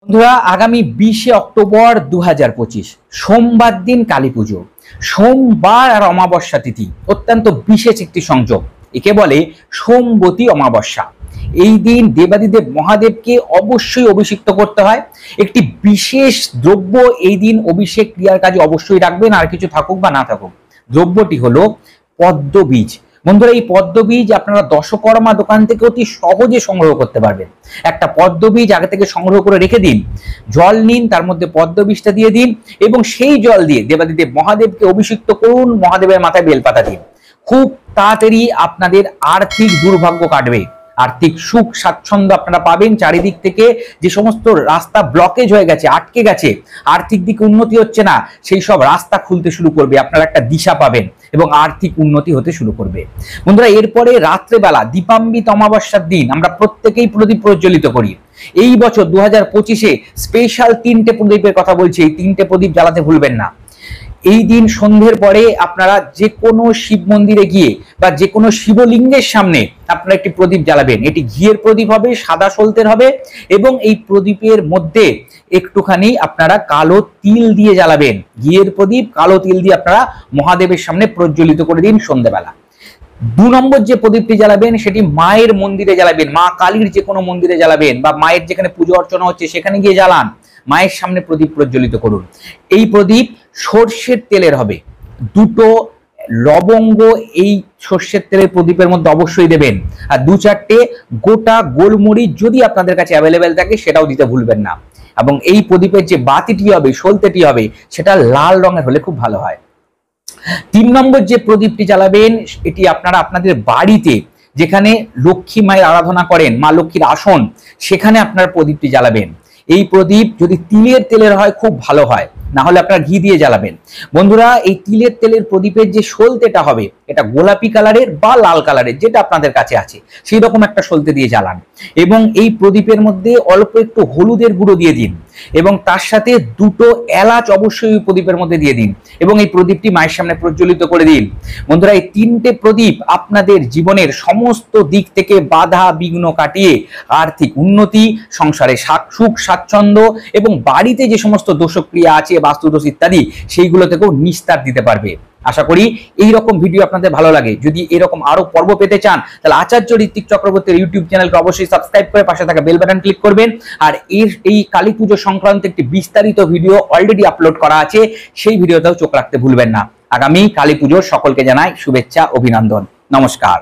বন্ধুরা, আগামী 20শে অক্টোবর 2025 সোমবার দিন কালী পুজো। সোমবার আর অমাবস্যা তিথি অত্যন্ত বিশেষ একটি সংযোগ, একে বলে সোমবতী অমাবস্যা। এই দিন দেবাদিদেব মহাদেবকে অবশ্যই অভিষিক্ত করতে হয়। একটি বিশেষ দ্রব্য এই দিন অভিষেক ক্রিয়ার কাজে অবশ্যই রাখবেন, আর কিছু থাকুক বা না থাকুক। দ্রব্যটি হলো পদ্ম বীজ। বন্ধুরা, এই পদ্ম বীজ আপনারা দশকর্মা দোকান থেকে অতি সহজে সংগ্রহ করতে পারবেন। একটা পদ্ম বীজ আগে থেকে সংগ্রহ করে রেখে দিন, জল নিন, তার মধ্যে পদ্ম বীজটা দিয়ে দিন এবং সেই জল দিয়ে দেবাদিদেব মহাদেবকে অভিষিক্ত করুন, মহাদেবের মাথায় বেলপাতা দিন। খুব তাড়াতাড়ি আপনাদের আর্থিক দুর্ভাগ্য কাটবে, আর্থিক সুখ স্বাচ্ছন্দ্য আপনারা পাবেন। চারিদিক থেকে যে সমস্ত রাস্তা ব্লকেজ হয়ে গেছে, আটকে গেছে, আর্থিক দিকে উন্নতি হচ্ছে না, সেই সব রাস্তা খুলতে শুরু করবে, আপনারা একটা দিশা পাবেন এবং আর্থিক উন্নতি হতে শুরু করবে। বন্ধুরা, এরপরে রাত্রেবেলা দীপান্বিত অমাবস্যার দিন আমরা প্রত্যেকেই প্রদীপ প্রজ্বলিত করি। এই বছর 2025-এ স্পেশাল 3টে প্রদীপের কথা বলছি, এই 3টে প্রদীপ জ্বালাতে ভুলবেন না। এই দিন সন্ধ্যের পরে আপনারা যে কোনো শিব মন্দিরে গিয়ে বা যে কোনো শিবলিঙ্গের সামনে আপনারা একটি প্রদীপ জ্বালাবেন। এটি ঘিয়ের প্রদীপ হবে, সাদা সলতের হবে এবং এই প্রদীপের মধ্যে একটুখানি আপনারা কালো তিল দিয়ে জ্বালাবেন। ঘিয়ের প্রদীপ কালো তিল দিয়ে আপনারা মহাদেবের সামনে প্রজ্বলিত করে দিন সন্ধ্যেবেলা। 2 নম্বর যে প্রদীপটি জ্বালাবেন সেটি মায়ের মন্দিরে জ্বালাবেন, মা কালীর যে কোনো মন্দিরে জ্বালাবেন বা মায়ের যেখানে পুজো অর্চনা হচ্ছে সেখানে গিয়ে জ্বালান। মায়ের সামনে প্রদীপ প্রজ্বলিত করুন। এই প্রদীপ সর্ষের তেলের হবে। 2টো লবঙ্গ এই সর্ষের তেলের প্রদীপের মধ্যে অবশ্যই দেবেন, আর 2-4টে গোটা গোলমরিচ যদি আপনাদের কাছে অ্যাভেলেবেল থাকে সেটাও দিতে ভুলবেন না। এবং এই প্রদীপের যে বাতিটি হবে, সলতেটি হবে, সেটা লাল রঙের হলে খুব ভালো হয়। 3 নম্বর যে প্রদীপটি জ্বালাবেন এটি আপনারা আপনাদের বাড়িতে যেখানে লক্ষ্মী মায়ের আরাধনা করেন, মা লক্ষ্মীর আসন, সেখানে আপনার প্রদীপটি জ্বালাবেন। এই প্রদীপ যদি তিলের তেলের হয় খুব ভালো হয়, না হলে আপনারা ঘি দিয়ে জ্বালাবেন। বন্ধুরা, এই তিলের তেলের প্রদীপের যে সলতেটা হবে এটা গোলাপি কালারের বা লাল কালারের, যেটা আপনাদের কাছে আছে সেই রকম একটা সলতে দিয়ে জ্বালান এবং এই প্রদীপের মধ্যে অল্প একটু হলুদের গুঁড়ো দিয়ে দিন এবং তার সাথে 2টো এলাচ অবশ্যই প্রদীপের মধ্যে দিয়ে দিন এবং এই প্রদীপটি মায়ের সামনে প্রজ্বলিত করে দিন। বন্ধুরা, এই 3টে প্রদীপ আপনাদের জীবনের সমস্ত দিক থেকে বাধা বিঘ্ন কাটিয়ে আর্থিক উন্নতি, সংসারে সুখ স্বাচ্ছন্দ্য এবং বাড়িতে যে সমস্ত দোষক্রিয়া আছে, বাস্তুদোষ ইত্যাদি, সেইগুলো থেকেও নিস্তার দিতে পারবে। আশা করি এই রকম ভিডিও আপনাদের ভালো লাগে। যদি এরকম আরো পর্ব পেতে চান তাহলে আচার্য ঋত্বিক চক্রবর্তীর ইউটিউব চ্যানেলকে অবশ্যই সাবস্ক্রাইব করে পাশে থাকা বেল বাটন ক্লিক করবেন। আর এই কালী পুজো সংক্রান্ত একটি বিস্তারিত ভিডিও অলরেডি আপলোড করা আছে, সেই ভিডিওতেও চোখ রাখতে ভুলবেন না। আগামী কালী পুজোর সকলকে জানাই শুভেচ্ছা, অভিনন্দন, নমস্কার।